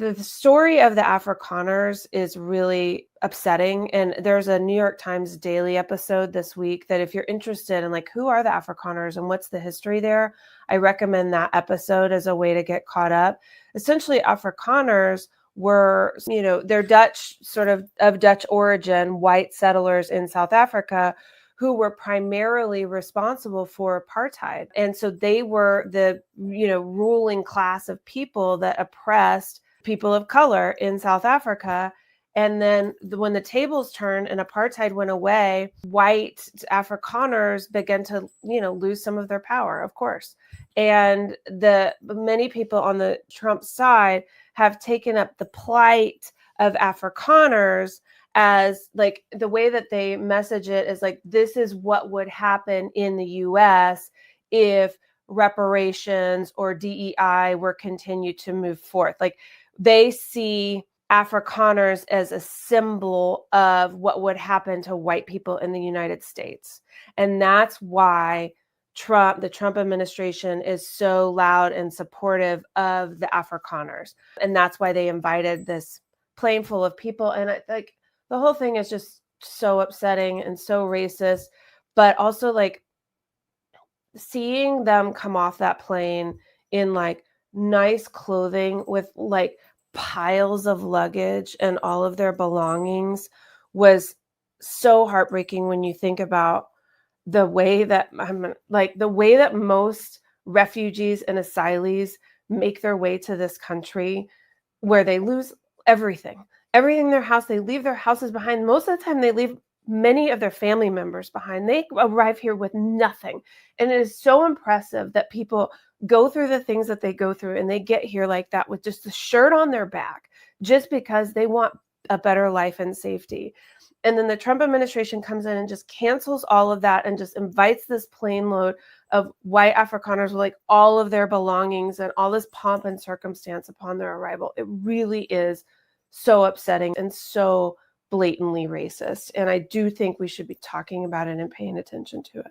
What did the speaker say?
The story of the Afrikaners is really upsetting. And there's a New York Times Daily episode this week that if you're interested in like, who are the Afrikaners and what's the history there, I recommend that episode as a way to get caught up. Essentially, Afrikaners were, they're Dutch, sort of Dutch origin, white settlers in South Africa who were primarily responsible for apartheid. And so they were the, ruling class of people that oppressed people of color in South Africa. And then when the tables turned and apartheid went away, white Afrikaners began to, lose some of their power, of course. And the many people on the Trump side have taken up the plight of Afrikaners as like the way that they message it is like, this is what would happen in the US if reparations or DEI were continued to move forth. Like they see Afrikaners as a symbol of what would happen to white people in the United States. And that's why the Trump administration is so loud and supportive of the Afrikaners. And that's why they invited this plane full of people. And like the whole thing is just so upsetting and so racist, but also like seeing them come off that plane in like nice clothing with like piles of luggage and all of their belongings was so heartbreaking when you think about the way that most refugees and asylees make their way to this country where they lose everything in their house. They leave their houses behind. Most of the time they leave many of their family members behind. They arrive here with nothing. And it is so impressive that people go through the things that they go through and they get here like that with just the shirt on their back, just because they want a better life and safety. And then the Trump administration comes in and just cancels all of that and just invites this plane load of white Afrikaners with like all of their belongings and all this pomp and circumstance upon their arrival. It really is so upsetting and so blatantly racist. And I do think we should be talking about it and paying attention to it.